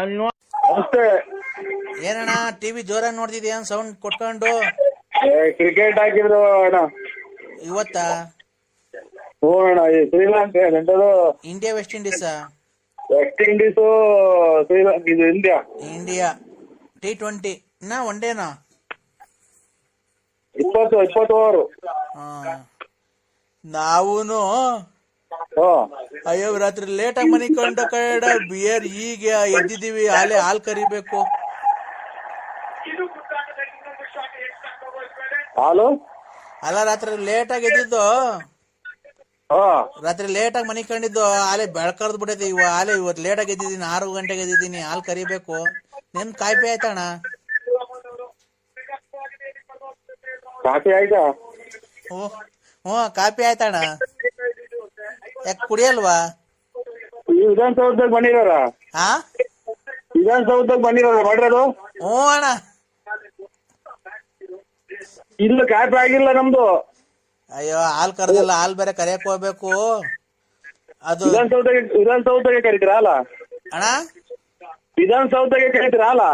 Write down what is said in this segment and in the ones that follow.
ನಮಸ್ತೆ. ಏನಣ್ಣ ಟಿವಿ ಜೋರಾಗಿ ನೋಡ್ತಿದ್ಯಾ ಸೌಂಡ್ ಕೊಟ್ಕೊಂಡು? ಕ್ರಿಕೆಟ್ ಹಾಕಿದ್ರು ಅಣ್ಣ ಇವತ್ತಾ? ಹ್ಞೂ ಅಣ್ಣ. ಈ ಶ್ರೀಲಂಕಾ ಎಂಟದು India West Indies? West Indies Sri Lanka ಇದು ಇಂಡಿಯಾ. ಇಂಡಿಯಾ T20 ನಾ ಒನ್ ಡೇನಾ? 20 ಓವರ್. ನಾವೂನು ಅಯ್ಯೋ ರಾತ್ರಿ ಲೇಟಾಗಿ ಮನಿಕೊಂಡ ಕಡೆ ಬಿಯರ್ ಈಗ ಎದ್ದಿದ್ದೀವಿ. ಹಾಲು ಕರಿಬೇಕು. ಹಾಲು ಅಲ್ಲ ರಾತ್ರಿ ಲೇಟಾಗಿ ಎದ್ದಿದ್ದು. ರಾತ್ರಿ ಲೇಟಾಗಿ ಮನಿಕೊಂಡಿದ್ದು. ಹಾಲೆ ಬೆಳ್ಕರ್ದು ಬಿಟ್ಟೈತಿ. ಇವತ್ತು ಲೇಟಾಗಿ ಎದ್ದಿದ್ದೀನಿ. 6 ಗಂಟೆಗೆ ಎದ್ದಿದ್ದೀನಿ. ಹಾಲು ಕರಿಬೇಕು. ನಿಮ್ ಕಾಯ್ಪೆ ಆಯ್ತಣ್ಣ? ಕಾಫಿ ಆಯ್ತಾ? ಹ್ಞೂ ಕಾಪಿ ಆಯ್ತಣ್ಣ. ಯಾಕೆ ಕುಡಿಯಲ್ವಾ? ಈ ವಿಧಾನಸೌಧದಾಗ ಬಂದಿದಾರ? ಹಾ, ವಿಧಾನಸೌಧದಾಗ ಬಂದಿದಾರ ಮಾಡ್ರದು? ಹ್ಞೂ ಅಣ್ಣ. ಇಲ್ಲ ಕಾಫಿ ಆಗಿಲ್ಲ ನಮ್ದು. ಅಯ್ಯೋ ಹಾಲು ಕರ್ದಿಲ್ಲ. ಹಾಲು ಬೇರೆ ಕರಿಯಕ್ ಹೋಗ್ಬೇಕು. ಅದು ವಿಧಾನಸೌಧಗೆ ಕರಿತೀರಾ ಅಲ್ಲ ಅಣ್ಣ? ವಿಧಾನಸೌಧಗೆ ಕರಿತೀರಾ ಅಲ್ಲ?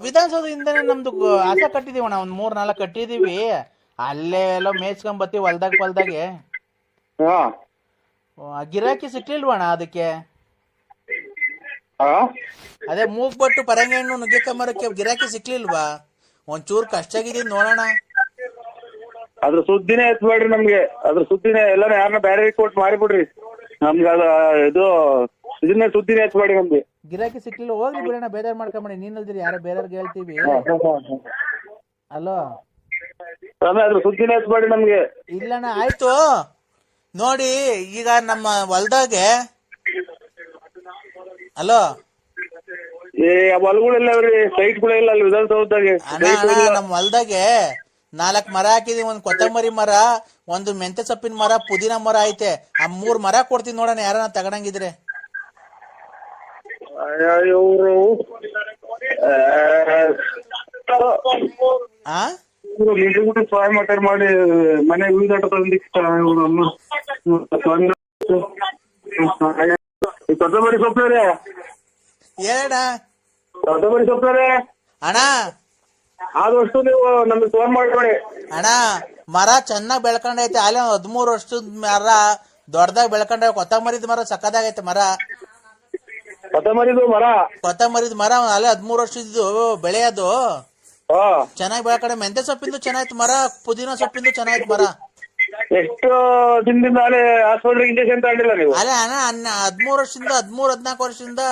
ವಿಧಾನಸೌಧದಿಂದನೇ ನಮ್ದು ಹಸ ಕಟ್ಟಿದೀವಿ ಅಣ್ಣ. ಒಂದ್ 3-4 ಕಟ್ಟಿದೀವಿ. ಅಲ್ಲೇ ಎಲ್ಲ ಮೇಯ್ಸ್ಕೊಂಡ್ ಬರ್ತೀವಿ ಹೊಲ್ದಾಗೆ. ಗಿರಾಕಿ ಸಿಕ್ಲಿಲ್ವಣ್ಣ ಅದಕ್ಕೆ? ಅದೇ ಮೂಗ್ಬಟ್ಟು ಪರಂಗಿ ಹಣ್ಣು ನುಗ್ಗೆಕಂಬರಕ್ಕೆ ಗಿರಾಕಿ ಸಿಕ್ಲಿಲ್ವಾ? ಒಂಚೂರು ಕಷ್ಟ ಆಗಿದ್ದೀನಿ ನೋಡೋಣ. ಅದ್ರ ಸುದ್ದಿನೇ ಎತ್ಬೇಡ್ರಿ ನಮ್ಗೆ. ಅದ್ರ ಸುದ್ದಿನೇ ಎಲ್ಲಾನು ಯಾರನ್ನ ಬೇರೆ ಕೊಟ್ಟು ಮಾರಿಬಿಡ್ರಿ ನಮ್ಗೆ. ಅದ ಇದು ಇದನ್ನೇ ಸುದ್ದಿನೇ ಎತ್ಬೇಡಿ ನಮ್ಗೆ. ಗಿರಾಕಿ ಸಿಕ್ಲಿಲ್ಲ ಹೋಗ್ಲಿ ಬಿಡೋಣ. ಬೇಜಾರ್ ಮಾಡ್ಕೊಂಬೇಡಿ. ನೀನಲ್ದಿರಿ ಯಾರೋ ಬೇರೆಯವ್ರಿಗೆ ಹೇಳ್ತೀವಿ. ಅಲೋ ಅದ್ರ ಸುದ್ದಿನೇ ಎತ್ಬೇಡಿ ನಮ್ಗೆ. ಇಲ್ಲಣ್ಣ ಆಯ್ತು ನೋಡಿ. ಈಗ ನಮ್ಮ ಹೊಲ್ದಾಗೆ ಅಲೋ ಹೊಲಗಳೆಲ್ಲ ಸೈಟ್ಗಳೆಲ್ಲ ಅಲ್ಲಿ ವಿಧಾನಸೌಧದಾಗೆ. ನಮ್ಮ ಹೊಲ್ದಾಗೆ 4 ಮರ ಹಾಕಿದೀವಿ. ಒಂದು ಕೊತ್ತಂಬರಿ ಮರ, ಒಂದು ಮೆಂತೆ ಸೊಪ್ಪಿನ ಮರ, ಪುದೀನ ಮರ ಐತೆ. ಆ 3 ಮರ ಕೊಡ್ತೀನಿ ನೋಡೋಣ ಯಾರನ್ನ ತಗೊಂಡಂಗಿದ್ರೆ. ಇವರು ಸಹಾಯ ಮಾಡಿ ಮನೆ ವೀದಾಟ ಕೊತ್ತಂಬರಿ ಸೊಪ್ಪೇ ಹೇಳಣ್ಣ. ಕೊತ್ತಂಬರಿ ಸೊಪ್ಪೇ ಅಣ್ಣ ಆದಷ್ಟು ನೀವು ನಮ್ಗೆ ಫೋನ್ ಮಾಡ್ಬೇಡಿ ಅಣ್ಣ. ಮರ ಚೆನ್ನಾಗಿ ಬೆಳ್ಕೊಂಡೈತೆ. ಅಲ್ಲೇ 13 ವರ್ಷದ ಮರ ದೊಡ್ಡದಾಗಿ ಬೆಳ್ಕೊಂಡ. ಕೊತ್ತಂಬರಿದ ಮರ ಸಕ್ಕದಾಗೈತೆ ಮರ. ಕೊತ್ತಂಬರಿದು ಮರ ಅಲ್ಲೇ 13 ವರ್ಷದ್ದು ಬೆಳೆಯೋದು. ಚೆನ್ನಾಗಿ ಬೆಳ್ಕೊಂಡೆ. ಮೆಂತೆ ಸೊಪ್ಪಿಂದು ಚೆನ್ನಾಯ್ತು ಮರ. ಪುದೀನ ಸೊಪ್ಪಿಂದು ಚೆನ್ನಾಯ್ತು ಮರ. ಎಷ್ಟು ದಿನದಿಂದ ಅಲ್ಲೇ ಹಾಸ್ಪಿಟಲ್ ಇಂಜೆಕ್ಷನ್ ತಗೊಂಡಿಲ್ಲ ನೀವು? ಅಲ್ಲೇ ಅಣ್ಣ 13 ವರ್ಷದಿಂದ 13-14 ವರ್ಷದಿಂದ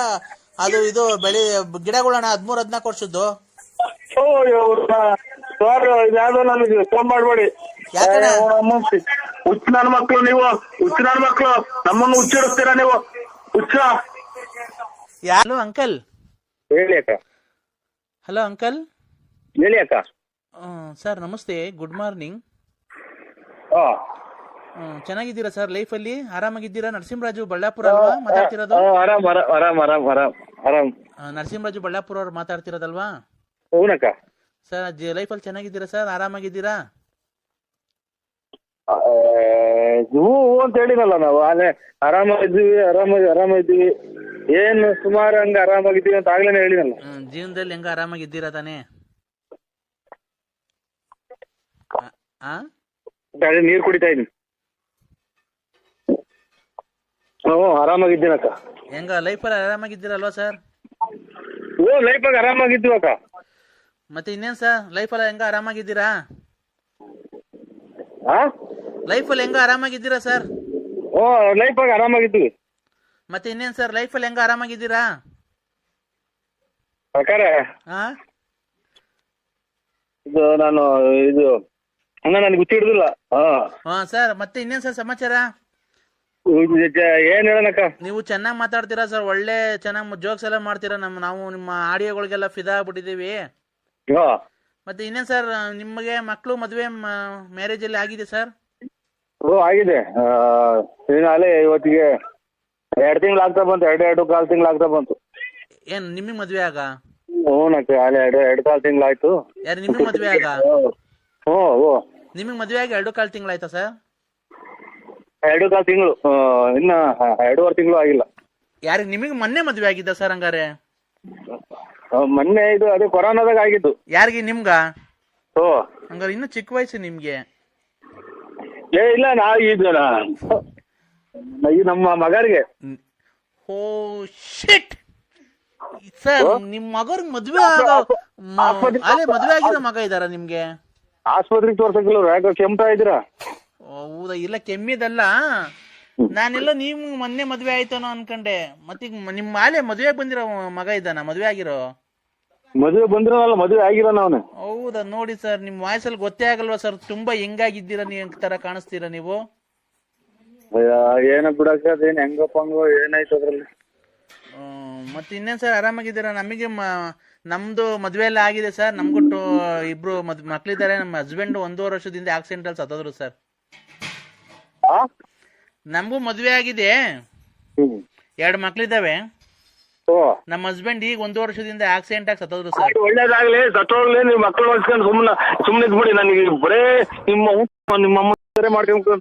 ಅದು ಇದು ಬೆಳೆ ಗಿಡಗಳಣ್ಣ. 13-14 ವರ್ಷದ್ದು. ಯಾವ್ದೋ ನನಗೆ ಫೋನ್ ಮಾಡ್ಬೇಡಿ. ಹುಚ್ಚ ನನ್ನ ಮಕ್ಳು ನೀವು. ಹುಚ್ಚ ನನ್ನ ಮಕ್ಳು ನಮ್ಮನ್ನು ಹುಚ್ಚಿಡಿಸ್ತೀರಾ ನೀವು. ಹುಚ್ಚ. ಯಾರು ಅಂಕಲ್? ಹೇಳಿ ಅಕ್ಕ. Hello uncle. ಹೇಳಿ ಅಕ್ಕ. ಸರ್ ನಮಸ್ತೆ, ಗುಡ್ ಮಾರ್ನಿಂಗ್. ಚೆನ್ನಾಗಿದ್ದೀರಾ ಸರ್? ಲೈಫಲ್ಲಿ ಆರಾಮಾಗಿದ್ದೀರಾ? ನರಸಿಂಹರಾಜು ಬಳ್ಳಾಪುರ ಅಲ್ವಾ ಮಾತಾಡ್ತಿರೋದು? ನರಸಿಂಹರಾಜು ಬಳ್ಳಾಪುರ ಅವ್ರು ಮಾತಾಡ್ತಿರೋದಲ್ವಾ? ಹೂನಕ್ಕ. ಸರ್ ಲೈಫಲ್ಲಿ ಚೆನ್ನಾಗಿದ್ದೀರಾ ಸರ್? ಆರಾಮಾಗಿದ್ದೀರಾ? ಹೂ ಅಂತ ಹೇಳಿನಲ್ಲ ನಾವು. ಅಲ್ಲೇ ಆರಾಮಾಗಿದ್ದೀವಿ. ಏನು ಸುಮಾರು ಹಂಗ ಆರಾಮಾಗಿದ್ದೀವಿ ಅಂತ ಆಗ್ಲೇನೆ ಹೇಳಿನಲ್ಲ. ಜೀವನದಲ್ಲಿ ಹೆಂಗ ಆರಾಮಾಗಿದ್ದೀರಾ ತಾನೇ? ನೀರ್ ಕುಡಿತಾ ಇದೀನಿ. ಆರಾಮಾಗಿದ್ದೀನಕ್ಕ. ಹೆಂಗ ಲೈಫಲ್ಲಿ ಆರಾಮಾಗಿದ್ದೀರಲ್ವಾ ಸರ್? ಲೈಫಾಗ ಆರಾಮಾಗಿದ್ದೀವಕ್ಕ. ಮತ್ತೆ ಇನ್ನೇನ್ ಸರ್ ಲೈಫಲ್ಲಿ ಹೆಂಗ ಆರಾಮಾಗಿದ್ದೀರಾ? ಲೈಫಲ್ಲಿ ಹೆಂಗ ಆರಾಮಾಗಿದ್ದೀರಾ ಸರ್? ಲೈಫಾಗ ಆರಾಮಾಗಿದ್ದೀವಿ. ಮತ್ತೆ ಇನ್ನೇನ್ ಸರ್ ಲೈಫಲ್ಲಿ ಹೆಂಗ ಆರಾಮಾಗಿದ್ದೀರಾ? ಇದು ನಾನು ನನಗೆ ಗೊತ್ತಿಡುದಿಲ್ಲ. ಸರ್ ಮತ್ತೆ ಇನ್ನೇನ್ ಸರ್ ಸಮಾಚಾರ? ಏನ್ ಹೇಳನಕ್ಕ. ನೀವು ಚೆನ್ನಾಗಿ ಮಾತಾಡ್ತೀರಾ ಸರ್. ಒಳ್ಳೆ ಚೆನ್ನಾಗಿ ಜೋಕ್ಸ್ ಎಲ್ಲ ಮಾಡ್ತೀರಾ. ನಾವು ನಿಮ್ಮ ಆಡಿಯೋಗಳಿಗೆಲ್ಲ ಫಿದಾ ಆಗ್ಬಿಟ್ಟಿದೀವಿ. ಮತ್ತೆ ಇನ್ನೇನ್ ಸರ್ ನಿಮಗೆ ಮಕ್ಕಳು ಮದುವೆ ಮ್ಯಾರೇಜ್ ಅಲ್ಲಿ ಆಗಿದೆ ಸರ್? ಆಗಿದೆ. ಅಲ್ಲೇ ಇವತ್ತಿಗೆ 2 ತಿಂಗಳು ಆಗ್ತಾ ಬಂತು. 2.25 ತಿಂಗಳು ಆಗ್ತಾ ಬಂತು. ಏನ್ ನಿಮಗ್ ಮದ್ವೆ ಆಗ? ಹೂನಕ್ಕ. ಅಲ್ಲೇ 2.25 ತಿಂಗಳಾಯ್ತು. ಯಾರು ನಿಮಗ್ ಮದ್ವೆ ಆಗ? ನಿಮಗ್ ಮದ್ವೆ ಆಗಿ 2.25 ತಿಂಗಳಾಯ್ತಾ ಸರ್? 2.25 ತಿಂಗಳು. ಇನ್ನ 2.5 ತಿಂಗಳು ಆಗಿಲ್ಲ. ಯಾರಿಗೆ ನಿಮಗೆ ಮೊನ್ನೆ ಮದ್ವೆ ಆಗಿದ್ದ ಸರ್ ಹಂಗಾರೆ? ಮೊನ್ನೆ ಇದು ಅದೇ ಕೊರೋನಾದಾಗ ಆಗಿದ್ದು. ಯಾರಿಗೆ? ನಿಮ್ಗ? ಓ ಹಂಗಾರೆ ಇನ್ನು ಚಿಕ್ಕ ವಯಸ್ಸು ನಿಮ್ಗೆ. ಇಲ್ಲ ಈ ನಮ್ಮ ಮಗರಿಗೆ. ಓ ಶಿಟ್ ಸರ್, ನಿಮ್ ಮಗರ್ಗ್ ಮದ್ವೆ ಮದ್ವೆ ಆಗಿರೋ ಮಗ ಇದಾರ ನಿಮ್ಗೆ? ಆಸ್ಪತ್ರೆಗೆ ತೋರ್ಸಕ್ಕಿಲ್ಲ, ಯಾಕೆ ಕೆಮ್ತಾ ಇದ್ದೀರಾ? ಹೌದಾ? ಇಲ್ಲ ಕೆಮ್ಮಿದಲ್ಲ, ನಾನೆಲ್ಲ ನೀವು ಮೊನ್ನೆ ಮದ್ವೆ ಆಯ್ತಾನೋ ಅನ್ಕಂಡೆ. ಮತ್ತೀಗ ನಿಮ್ ಮಾಲೆ ಮದ್ವೆ ಬಂದಿರೋ ಮಗ ಇದ್ದಾನ? ಮದ್ವೆ ಆಗಿರೋ? ಮದುವೆ ಬಂದಿರೋನಲ್ಲ, ಮದುವೆ ಆಗಿರೋ ಅವನು. ಹೌದಾ? ನೋಡಿ ಸರ್, ನಿಮ್ ವಾಯ್ಸಲ್ಲಿ ಗೊತ್ತೇ ಆಗಲ್ವಾ ಸರ್, ತುಂಬಾ ಹೆಂಗಾಗಿದ್ದೀರಾ ನೀವು ತರ ಕಾಣಿಸ್ತೀರಾ ನೀವು. ಏನ ಬಿಡಕ್ಕ, ಅದೇನ್ ಹೆಂಗಪ್ಪಂಗೋ ಏನಾಯ್ತು ಅದ್ರಲ್ಲಿ. ಮತ್ತೆ ಇನ್ನೇನ್ ಸರ್, ಆರಾಮಾಗಿದ್ದೀರಾ? ನಮಗೆ ನಮ್ದು ಮದ್ವೆ ಎಲ್ಲ ಆಗಿದೆ ಸರ್. ನಮ್ಗೂ ಇಬ್ರು ಮಕ್ಳಿದ್ದಾರೆ. ನಮ್ಮ ಹಸ್ಬೆಂಡ್ 1.5 ವರ್ಷದಿಂದ ಆಕ್ಸಿಡೆಂಟ್ ಅಲ್ಲಿ ಸತ್ತೋದ್ರು ಸರ್. ನಮಗೂ ಮದ್ವೆ ಆಗಿದೆ, 2 ಮಕ್ಳಿದಾವೆ. ನಮ್ಮ ಹಸ್ಬೆಂಡ್ ಈಗ 1 ವರ್ಷದಿಂದ ಆಕ್ಸಿಡೆಂಟ್ ಆಗಿ ಸತ್ತೋದ್ರು ಸರ್. ಒಳ್ಳೇದಾಗ್ಲಿ, ಸತ್ತೋಗ್ಲಿ. ನೀವು ಮಕ್ಕಳು ಹೊಡ್ಸ್ಕೊಂಡು ಸುಮ್ಮನೆ ಇದ್ಬಿಡಿ. ನನಗೆ ಬರೇ ನಿಮ್ಮ ಮಾಡ್ಕೊಂಡು.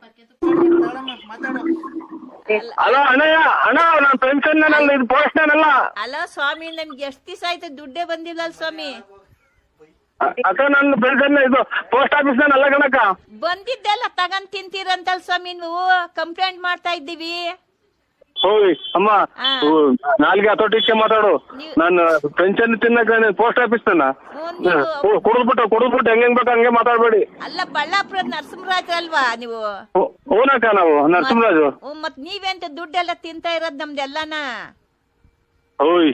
ಹಲೋ ಅಣ್ಣಯ್ಯ, ಅಣ್ಣ ನಾನು ಪೆನ್ಷನ್ ಇದು ಪೋಸ್ಟ್ನಲ್ಲ. ಅಲ್ಲ ಸ್ವಾಮಿ, ನಮ್ಗೆ ಎಷ್ಟು ದಿವಸ ಆಯ್ತು ದುಡ್ಡೇ ಬಂದಿಲ್ಲ ಸ್ವಾಮಿ. ಅಕ್ಕ ನನ್ನ ಪೆನ್ಷನ್ ಇದು ಪೋಸ್ಟ್ ಆಫೀಸ್ ಅಲ್ಲ ಕಣಕ್ಕ. ಬಂದಿದ್ದೆಲ್ಲ ತಗೊಂಡ್ ತಿಂತೀರಂತಲ್ ಸ್ವಾಮಿ, ನೀವು ಕಂಪ್ಲೇಂಟ್ ಮಾಡ್ತಾ ಇದ್ದೀವಿ. ಹೋಯ್ ಅಮ್ಮ, ನಾಲ್ಗೆ ಹತೋಟಿಕ್ಕೆ ಮಾತಾಡು. ನಾನು ಪೆನ್ಷನ್ ತಿನ್ನಕ ಪೋಸ್ಟ್ ಆಫೀಸ್ ಕುಡಿದ್ಬಿಟ್ಟು ಹೆಂಗ್ ಬೇಕು ಹಂಗೆ ಮಾತಾಡ್ಬೇಡಿ. ಅಲ್ಲ ಬಳ್ಳಾಪುರದ ನರಸಿಂಹರಾಜ್ ಅಲ್ವಾ ನೀವು? ಓನಕ್ಕ ನಾವು ನರಸಿಂಹರಾಜು. ಮತ್ ನೀವೆಂತ ದುಡ್ಡೆಲ್ಲ ತಿಂತಾ ಇರೋದ್ ನಮ್ದೆಲ್ಲನ? ಹೋಯ್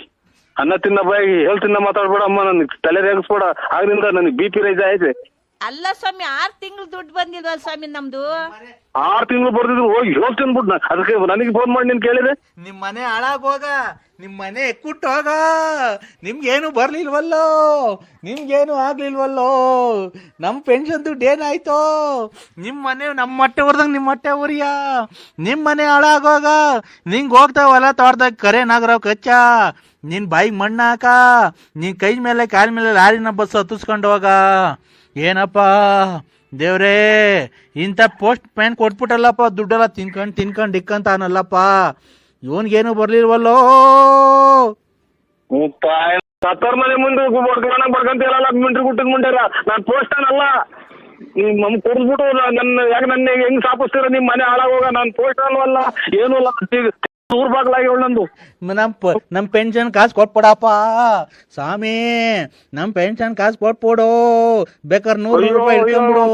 ಅನ್ನ ತಿನ್ನ ಬಾಯಿಗೆ ಹೇಳ್ ತಿನ್ನ ಮಾತಾಡ್ಬೇಡ ಅಮ್ಮ, ನನ್ಗೆ ತಲೆ ರೇಗಿಸ್ಬೇಡ. ಆಗ್ರಿಂದ ನನಗೆ BP ರೈಸ್ ಆಯ್ತು. ಅಲ್ಲ ಸ್ವಾಮಿ, 6 ತಿಂಗಳು ದುಡ್ಡು ಬಂದಿಲ್ವಲ್ಲ ಸ್ವಾಮಿ ನಮ್ದು? 6 ತಿಂಗಳು ಬರ್ದಿದ್ರು, ಹೋಗಿ ಹೇಳ್ತೀನಿ ಬಿಡ್. ಅದಕ್ಕೆ ನನಗೆ ಫೋನ್ ಮಾಡಿ ನೀನ್ ಕೇಳಿದೆ. ನಿಮ್ ಮನೆ ಹಾಳಾಗೋಗ, ನಿಮ್ ಮನೆ ಎಕ್ಕುಟ್ಟೋಗ, ನಿಮ್ಗೇನು ಬರ್ಲಿಲ್ವಲ್ಲೋ, ನಿಮ್ಗೇನು ಆಗ್ಲಿಲ್ವಲ್ಲೋ, ನಮ್ ಪೆನ್ಷನ್ ದುಡ್ಡು ಏನಾಯ್ತೋ, ನಿಮ್ ಮನೆ ನಮ್ಮ ಹೊಟ್ಟೆ ಹೊರದಂಗ ನಿಮ್ ಹೊಟ್ಟೆ ಉರಿಯ, ನಿಮ್ ಮನೆ ಹಾಳಾಗೋಗ, ನಿಂಗ್ ಹೋಗ್ತಾವಲ್ಲ ತೋಟದಾಗ ಕರೆ ನಾಗರಾವ್ ಕಚ್ಚ, ನಿನ್ ಬಾಯಿಗೆ ಮಣ್ಣಾಕ, ನಿನ್ ಕೈ ಮೇಲೆ ಕಾಲ ಮೇಲೆ ಲಾರಿನ ಬಸ್ ಹತ್ತಿಸ್ಕೊಂಡು ಹೋಗ. ಏನಪ್ಪಾ ದೇವ್ರೇ, ಇಂಥ ಪೋಸ್ಟ್ ಮ್ಯಾನ್ ಕೊಟ್ಬಿಟ್ಟಲ್ಲಪ್ಪ, ದುಡ್ಡೆಲ್ಲ ತಿನ್ಕೊಂಡ್ ಇಕ್ಕಂತಾನಲ್ಲಪ್ಪ, ಇವನ್ಗೇನು ಬರ್ಲಿಲ್ವಲ್ಲೋ. ಸತ್ತೋರ್ ಮನೆ ಮುಂದೆ ಬರ್ಕಂತೀರಲ್ಲ ಮಿಂಟ್ರಿ ಗುಟ್ಟದ ಮುಂಡಾರ. ನಾನ್ ಪೋಸ್ಟ್ ಅಲ್ಲ, ನಮ್ ಕೊಡ್ಬಿಟ್ಟು ನನ್ನ ಹೆಂಗ್ ಸಾಪಿಸ್ತೀರ? ನಿಮ್ ಮನೆ ಹಾಳಾಗೋಗ. ನಾನ್ ಪೋಸ್ಟ್ ಅಲ್ವಲ್ಲ, ಏನೂ ಅಲ್ಲ, ಊರ್ ಬಾಗ್ಲಾಗಿ ನಂದು. ನಮ್ ಪೆನ್ಷನ್ ಕಾಸು ಕೊಟ್ಬಿಡಪ್ಪ ಸ್ವಾಮಿ, ನಮ್ ಪೆನ್ಷನ್ ಕಾಸು ಕೊಟ್ಬಿಡು, ಬೇಕಾದ್ರೆ 100 ರೂಪಾಯಿ ಇಟ್ಕೊಂಡ್ಬಿಡು.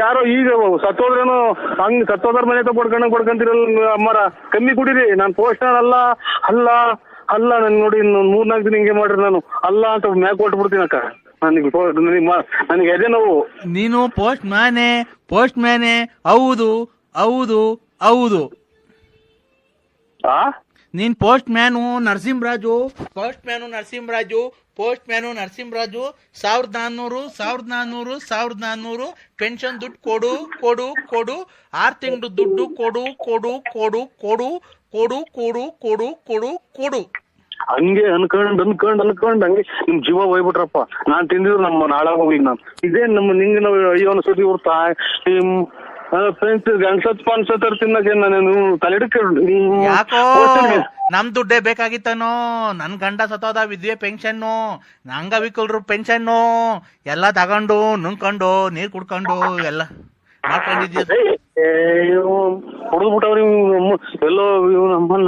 ಯಾರೋ ಈಗ ಸತ್ತೋದ್ರೇನು ಹಂಗ್ ಸತ್ತೋದ್ರ ಮನೆ ಕೊಡ್ಕಂತೀರಲ್ಲ ಅಮ್ಮರ, ಕಮ್ಮಿ ಕುಡೀರಿ. ನಾನ್ ಪೋಸ್ಟ್ ಅಲ್ಲ ಅಲ್ಲ ಅಲ್ಲ ನನ್ ನೋಡಿ 3-4 ದಿನ ಹಿಂಗೆ ಮಾಡ್ರಿ. ನಾನು ಅಲ್ಲ ಅಂತ ಮ್ಯಾಕ್ ಕೊಟ್ಬಿಡ್ತೀನಿ ಅಕ್ಕ. ನನಗೆ ಎದೆ ನೋವು. ನೀನು ಪೋಸ್ಟ್ ಮ್ಯಾನೆ ಹೌದು ಹೌದು ಹೌದು. ನೀನ್ ಪೋಸ್ಟ್ ಮ್ಯಾನು ನರಸಿಂಹರಾಜು 1400 ಪೆನ್ಷನ್ ದುಡ್ಡು ಕೊಡು 6 ತಿಂಗಳು ದುಡ್ಡು ಕೊಡು. ಹಂಗೆ ಅನ್ಕೊಂಡ್ ಹಂಗೆ ನಿಮ್ ಜೀವ ಹೋಗ್ಬಿಟ್ರಪ್ಪ. ನಾನ್ ತಿಂದಿದ್ರು ನಮ್ಮ ನಾಳಾಗ ಹೋಗಿ. ನಾನು ಇದೇ ನಮ್ಮ ನಿಂಗೆ ನಾವು ಅಯ್ಯೋ ಅನ್ಸತಿ ಇರ್ತಾ ಫ್ರೆಂಡ್ಸ್ ಗಂಡ್ಸತ್ ತಿನ್ನಕ್ಕೆ ನಾನು ತಲೆಡಕ್ಕೆ. ಯಾಕೋ ನಮ್ ದುಡ್ಡೇ ಬೇಕಾಗಿತ್ತನೋ? ನನ್ ಗಂಡ ಸತ್ತೋದ, ವಿದ್ಯೆ ಪೆನ್ಷನ್ನು, ಅಂಗವಿಕಲರು ಪೆನ್ಷನ್ನು ಎಲ್ಲ ತಗೊಂಡು ನುಂಗ್ಕೊಂಡು ನೀರ್ ಕುಡ್ಕೊಂಡು ಎಲ್ಲ ಮಾಡ್ಕೊಂಡಿದ್ಯ. ಹೊಡೆದ್ಬಿಟ್ಟವ್ರಿ ಎಲ್ಲೋ.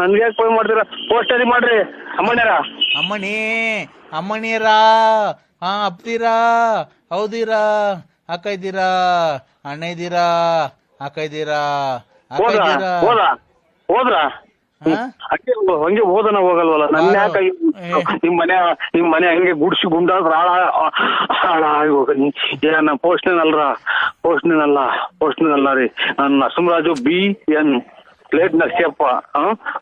ನನ್ಗೆ ಯಾಕೆ ಫೋನ್ ಮಾಡ್ತೀರಾ? ಪೋಸ್ಟರಿ ಮಾಡ್ರಿ ಅಮ್ಮಣಿಯರ ಅಪ್ತೀರಾ, ಹೌದಿರಾ, ಅಕ್ಕ ಇದ್ದೀರಾ, ಅಣ್ಣ ಇದ್ದೀರಾ, ಅಕ್ಕ ಇದ್ದೀರಾ, ಹೋದ್ರ ಹಂಗೆ ಹೋದನ ಹೋಗಲ್ವಲ್ಲ. ನನ್ನ ಯಾಕೆ ನಿಮ್ ಮನೆ ಹಂಗೆ ಗುಡ್ಸಿ ಗುಂಡಾದ್ರ ಹಾಳಾಗೋಗ. ಪೋಸ್ಟ್ನಲ್ಲ ರೀ. ನಾನು ನರಸಿಂಹರಾಜು BN ಪ್ಲೇಟ್ ನರ್ಸಿಯಪ್ಪ.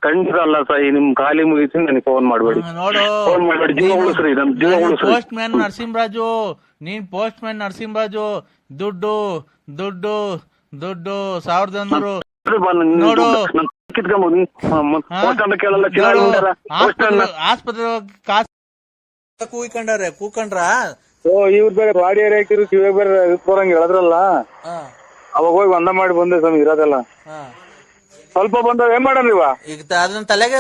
ಖಂಡಿತ ಅಲ್ಲ ಸಾಯಿ, ನಿಮ್ ಖಾಲಿ ಮುಗಿಸಿ ನನಗೆ ಫೋನ್ ಮಾಡ್ಬೇಡಿ. ಜೀವ ಉಳಿಸ್ರಿ, ನಮ್ ಜೀವ ಉಳಿಸ್ರಿ. ಪೋಸ್ಟ್ ಮ್ಯಾನ್ ನರಸಿಂಹರಾಜು, ನೀನ್ ಪೋಸ್ಟ್ ಮ್ಯಾನ್ ನರಸಿಂಹರಾಜು. ದುಡ್ಡು 1100 ನೋಡು. ಆಸ್ಪತ್ರೆ ಕಾಸು ಕೂಕೊಂಡ್ರ. ಇವ್ರ ಬೇರೆ ಬಾಡಿ ಹಾಕಿರು, ಕಿವಿ ಬೇರೆ ಬರಂಗ ಹೇಳಿದ್ರಲ್ಲ, ಅವಾಗ ಹೋಗಿ ಒಂದ ಮಾಡಿ ಬಂದೆ ಸ್ವಾಮಿ. ಇರೋದಲ್ಲ ಸ್ವಲ್ಪ ಬಂದವ್ ಏನ್ ಮಾಡೋಣ ಇವ? ಈಗ ಅದನ್ನ ತಲೆಗೆ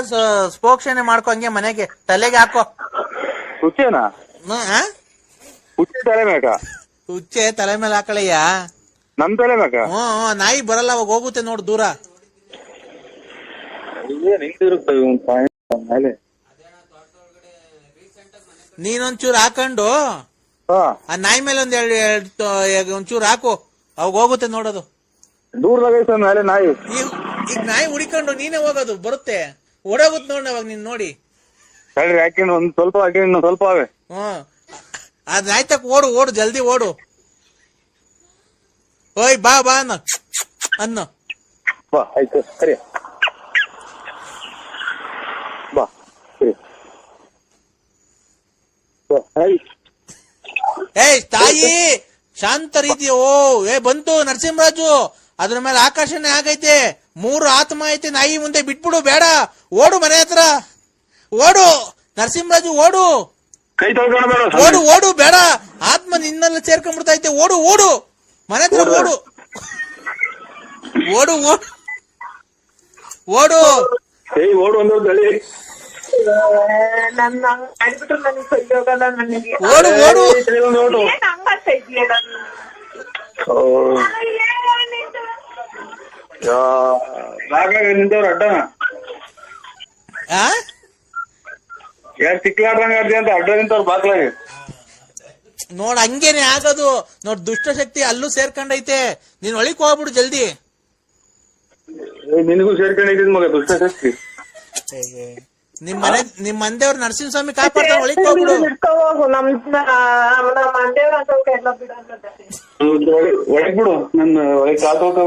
ಸ್ಪೋಕ್ಷಣೆ ಮಾಡ್ಕೊ, ಹಂಗೆ ಮನೆಗೆ ತಲೆಗೆ ಹಾಕೋ. ಹುಚ್ಚೇನಾ? ಹುಚ್ಚೆ ತಲೆ ಬೇಕಾ? ಹುಚ್ಚೆ ತಲೆ ಮೇಲೆ ಹಾಕಳಯ್ಯ. ನಮ್ ತಲೆ ಬೇಕಾ? ನಾಯಿ ಬರಲ್ಲ, ಅವಾಗ ಹೋಗುತ್ತೆ ನೋಡು ದೂರ. ನೀನೊಂಚೂರು ಹಾಕೊಂಡು ಆ ನಾಯಿ ಮೇಲೆ ಒಂಚೂರು ಹಾಕು, ಅವಾಗ ಹೋಗುತ್ತೆ ನೋಡೋದು. ದೂರದಾಗ ಮೇಲೆ ನಾಯಿ. ಈಗ ನಾಯಿ ಹುಡಿಕೊಂಡು ನೀನೇ ಹೋಗೋದು, ಬರುತ್ತೆ ಓಡೋಗುತ್ತೆ ನೋಡಿ ಅವಾಗ ನೀನ್ ನೋಡಿ. ಹೇಳ್ರಿ ಹಾಕಿನ ಒಂದ್ ಸ್ವಲ್ಪ ಹಾಕಿನ ಸ್ವಲ್ಪ ಅವೆ. ಅದ್ ನಾಯಿ ತಕ್ಕ ಓಡು ಜಲ್ದಿ ಓಡು. ಓಯ್ ಬಾ ಅನ್ನ ಬಾ, ಆಯ್ತು ಸರಿ ಬಾ, ಸರಿ ಏಯ್ ತಾಯಿ ಶಾಂತ ರೀತಿ. ಬಂತು ನರಸಿಂಹರಾಜು, ಅದ್ರ ಮೇಲೆ ಆಕರ್ಷಣೆ ಆಗೈತೆ. 3 ಆತ್ಮ ಐತೆ ನಾಯಿ ಮುಂದೆ, ಬಿಟ್ಬಿಡು, ಬೇಡ, ಓಡು ಮನೆ ಹತ್ರ, ಓಡು ನರಸಿಂಹರಾಜು, ಓಡು. ಕೈ ತೊಳ್ಕೊಂಡ್ಬೇಡ, ಓಡು ಬೇಡ, ಆತ್ಮ ನಿನ್ನೆಲ್ಲ ಸೇರ್ಕೊಂಡ್ಬಿಡ್ತೈತೆ. ಓಡು ಮನೆ ಹತ್ರ, ಓಡು ಓಡು ಒಂದು ದಳಿ. ಓಡು ನಿಂತವ್ರ ಅಡ್ಡನ ಯಾರು ತಿಕ್ಲಾಡ್ದಂಗ ಅಂತ ಅಡ್ಡ ನಿಂತವ್ರ ಬಾಗ್ಲಾಗೆ ನೋಡ್, ಹಂಗೇನೆ ಆಗೋದು ನೋಡ್. ದುಷ್ಟಶಕ್ತಿ ಅಲ್ಲೂ ಸೇರ್ಕೊಂಡೈತೆ, ನೀನ್ ಒಳಿಕ್ ಹೋಗ್ಬಿಡು ಜಲ್ದಿ. ನಿನಗೂ ಸೇರ್ಕೊಂಡಿದ್ ಮಗ ದುಷ್ಟಶಕ್ತಿ. ನಿಮ್ ಮಂದೇವ್ರ ನರಸಿಂಹಸ್ವಾಮಿ ಕಾಪಾಡ್ತಾನೆ, ಒಳಿಕ್ ಹೋಗ್ಬಿಡು. ಒಳಗ್ ಬಿಡು, ನನ್ನ ಒಳಗ್ ಕಾಲ್ತೋತ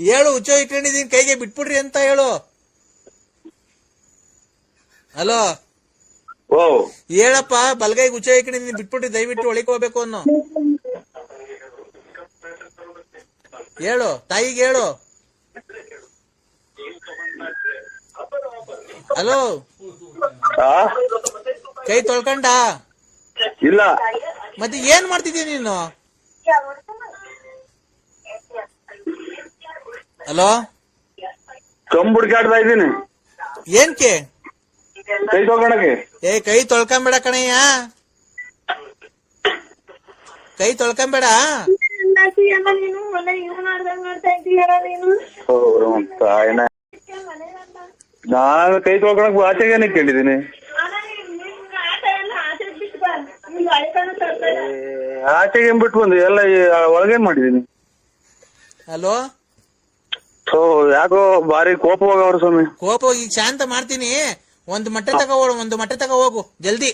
ಹೇಳು, ಹುಚ್ಚೋ ಇಟ್ಕೊಂಡಿದೀನಿ ಕೈಗೆ, ಬಿಟ್ಬಿಡ್ರಿ ಅಂತ ಹೇಳು. ಹಲೋ ಹೇಳಪ್ಪ, ಬಲ್ಗೈ ಹುಚ್ಚೋ ಇಟ್ಕೊಂಡಿದೀನಿ, ಬಿಟ್ಬಿಟ್ರಿ ದಯವಿಟ್ಟು ಒಳಿಕ್ ಹೋಗ್ಬೇಕು ಅನ್ನೋ. ಹೇಳು ತಾಯಿಗೆ, ಹೇಳು. ಹಲೋ, ಕೈ ತೊಳ್ಕೊಂಡ? ಇಲ್ಲ. ಮತ್ತೆ ಏನ್ ಮಾಡ್ತಿದ್ದೀಯ ನೀನು? ಹಲೋ, ಕಂಬುಡ್ಕಾಡ್ತಾ ಇದ್ದೀನಿ. ಏನ್ಕೆ? ಕೈ ತೊಳ್ಕೊಳಕ್ಕೆ. ಕೈ ತೊಳ್ಕೊಂಬೇಡ ಕಣಯ್ಯ, ಕೈ ತೊಳ್ಕೊಂಬೇಡ. ನಾನು ಕೈ ತೊಳ್ಕೊಳಕ್ ಆಚೆಗೆ ನಿಂತ್ಕೊಂಡಿದ್ದೀನಿ. ಆಚೆಗೆ ಬಿಟ್ಟು ಬಂದು ಎಲ್ಲ ಒಳಗೇನ್ ಮಾಡಿದೀನಿ. ಹಲೋ, ಯಾಕೋ ಬಾರಿ ಕೋಪ ಹೋಗವ್ರ ಸ್ವಾಮಿ. ಕೋಪ ಈಗ ಶಾಂತ ಮಾಡ್ತೀನಿ. ಒಂದು ಮೊಟ್ಟೆ ತಗೋ ಹೋಗು ಜಲ್ದಿ.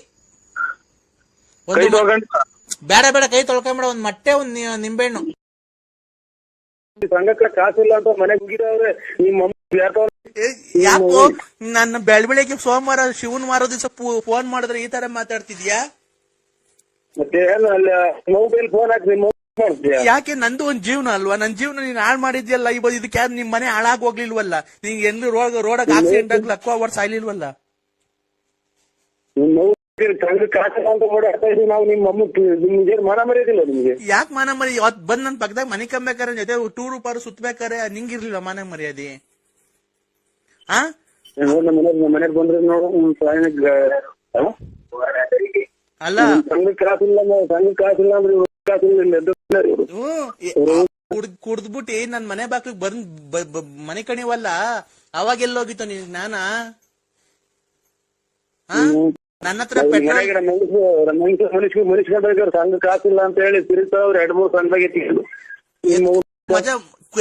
ಬೇಡ ಕೈ ತೊಳ್ಕೊಂಬೇಡ, ಒಂದ್ ಮೊಟ್ಟೆ, ಒಂದ್ ನಿಂಬೆಹಣ್ಣು. ಸಂಘಕ್ಕೆ ಕಾಸಿಲ್ಲ ಅಂತ ಮನೆಗೆ ಹೋಗಿದವ್ರೆ. ನಿಮ್ಮ ಯಾಕೋ ನನ್ನ ಬೆಳಗ್ಗೆ ಸೋಮವಾರ ಶಿವನ್ ವಾರ ದಿವಸ ಫೋನ್ ಮಾಡಿದ್ರೆ ಈ ತರ ಮಾತಾಡ್ತಿದ್ಯಾ? ಮತ್ತೆ ಮೊಬೈಲ್ ಫೋನ್ ಹಾಕಿ ಯಾಕೆ? ನಂದು ಒಂದ್ ಜೀವನ ಅಲ್ವಾ, ನನ್ ಜೀವನ ನೀನ್ ಹಾಳು ಮಾಡಿದ್ಯಲ್ಲ. ಇದಕ್ಕೆ ನಿಮ್ ಮನೆ ಹಾಳಾಗ್ ಹೋಗ್ಲಿಲ್ವಲ್ಲ, ನಿಂಗೆ ಎಲ್ಲೂ ರೋಡಾಗ ಆಕ್ಸಿಡೆಂಟ್ ಆಗ್ಲಿ ಅಕ್ವಾ ಅವರ್ ಸಾಯ್ಲಿಲ್ವಲ್ಲ. ನಾವು ನಿಮ್ಮ ನಿಮ್ಗೆ ಮಾನ ಮರ್ಯಾದಿಲ್ಲ ನಿಮ್ಗೆ. ಯಾಕೆ ಮಾನ ಮರ್ಯಾದೆ? ಇವತ್ ಬಂದ್ ನನ್ ಪಕ್ಕದಾಗ ಮನೆ ಕಮ್ಬೇಕಾರೆ ಜೊತೆ ಟೂರ್ ಪಾರು ಸುತ್ತಬೇಕಾರೆ ನಿಂಗಿರ್ಲಿಲ್ಲ ಮಾನ ಮರ್ಯಾದೆ? ಮನೆಗ್ ಬಂದ್ರೆ ನೋಡು, ಅಲ್ಲ ಕುಡ್ದ್ಬಿಟ್ಟಿ ನನ್ ಮನೆ ಬಾಕ್ಲಿಗ್ ಬಂದ್ ಮನೆ ಕಣಿವಲ್ಲ, ಅವಾಗ ಎಲ್ಲೋಗಿತ್ತು ನೀನ್ ಜ್ಞಾನ? ನನ್ನ ಹತ್ರ ಮನುಷ್ಯರು ಸಂಘ ಕಾಸಿಲ್ಲ ಅಂತ ಹೇಳಿ ತಿರುಗ್ತಾವ್ರು. 2-3 ಸಂಘ ಮಜಾ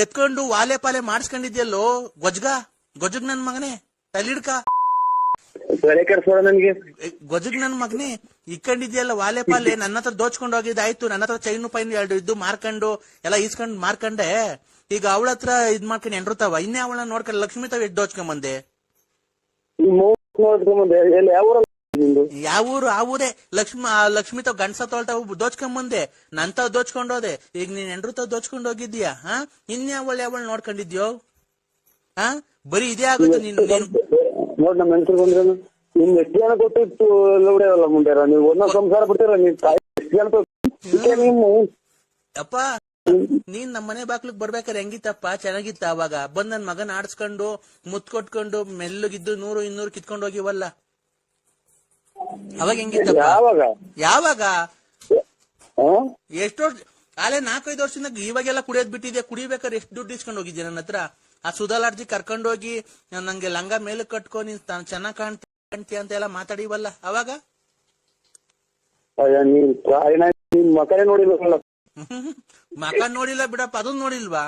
ಎತ್ಕೊಂಡು ವಾಲೆ ಪಾಲೆ ಮಾಡಿಸ್ಕೊಂಡಿದ್ಯಲ್ಲೋ ಗೊಜಗ್ ನನ್ ಮಗನೇ, ತಲಿಡ್ಕ ನನ್ಗೆ ಗೊಜಗ್ ನನ್ ಮಗನೇ, ಇಕ್ಕೊಂಡಿದ್ಯಲ್ಲ ವಾಲೆ ಪಾಲೆ. ನನ್ನ ಹತ್ರ ದೋಚ್ಕೊಂಡು ಹೋಗಿದ್ದಾಯ್ತು, ನನ್ನ ಹತ್ರ ಚೈನು ಪೈನ್ 2 ಇದ್ದು ಮಾರ್ಕೊಂಡು ಎಲ್ಲ ಈಸ್ಕೊಂಡ್ ಮಾರ್ಕೊಂಡೆ. ಈಗ ಅವಳ ಹತ್ರ ಇದ್ ಮಾಡ್ಕೊಂಡು ಎಂಡ್ರತಾವ, ಇನ್ನೇ ಅವಳನ್ನ ನೋಡ್ಕೊಂಡು ಲಕ್ಷ್ಮಿ ತಾವ್ ಎದ್ದು ದೋಚ್ಕೊಂಬಂದೆ. ಯಾವ ಊರು? ಆ ಊರೇ ಲಕ್ಷ್ಮಿ ತಾವ್ ಗಂಡಸ ತೊಳ್ತಾವ್ ದೋಚ್ಕೊಂಬಂದೆ, ನಂತಾವ್ ದೋಚ್ಕೊಂಡೋದೆ. ಈಗ ನೀನ್ ಎಂಡ್ರತಾವ್ ದೋಚ್ಕೊಂಡ್ ಹೋಗಿದ್ಯಾ? ಇನ್ನೇ ಅವಳ ನೋಡ್ಕೊಂಡಿದ್ಯೋ? ಬರೀ ಇದೇ ಆಗುತ್ತೆ ನೀನು. ನೋಡ್ ನಮ್ಮ ಹೆಂಗಸರು ಬಂದ್ರೆ ನಿಮ್ ಎಷ್ಟು ಜನ ಕೊಟ್ಟಿತ್ತು ಲೌಡೆಯಲ್ಲ ಮುಂದೆ ನೀವು ಒಂದೊಂದು ಸಂಸಾರ ಬಿಡ್ತೀರ. ನೀವು ತಾಯಿ ಎಷ್ಟು ಜನ ಅಪ್ಪ ನೀನ್ ನಮ್ಮ ಮನೆ ಬಾಕ್ಲಿಗ್ ಬರ್ಬೇಕಾದ್ರೆ ಹೆಂಗಿತ್ತಪ್ಪ? ಚೆನ್ನಾಗಿತ್ತ? ಅವಾಗ ಬಂದ್ ನನ್ ಮಗನ್ ಆಡ್ಸ್ಕೊಂಡು ಮುತ್ ಕೊಟ್ಕೊಂಡು ಮೆಲ್ಲಗಿದ್ದು 100-200 ಕಿತ್ಕೊಂಡು ಹೋಗಿವಲ್ಲ, ಅವಾಗ ಹೆಂಗಿತ್ತಪ್ಪ? ಯಾವಾಗ ಎಷ್ಟು ಅಲ್ಲೇ 4-5 ವರ್ಷದಿಂದ ಇವಾಗೆಲ್ಲ ಕುಡಿಯೋದ್ ಬಿಟ್ಟಿದ್ಯಾ? ಕುಡಿಬೇಕಾದ್ರೆ ಎಷ್ಟು ದುಡ್ಡು ಇಸ್ಕೊಂಡು ಹೋಗಿದ್ಯಾ ನನ್ನ ಹತ್ರ? ಆ ಸುಧಾಲಾರ್ಜಿ ಕರ್ಕೊಂಡೋಗಿ ನಂಗೆ ಲಂಗ ಮೇಲೆ ಕಟ್ಕೊ, ನೀನ್ ಚೆನ್ನಾಗ್ ಕಾಣ್ತೀಯ ಅಂತ ಎಲ್ಲ ಮಾತಾಡಿವಲ್ಲ ಅವಾಗ? ಮಕನೇ ನೋಡಿಲ್ಲ. ಮಕ ನೋಡಿಲ್ಲ ಬಿಡಪ್ಪ, ಅದನ್ನ ನೋಡಿಲ್ವಾ?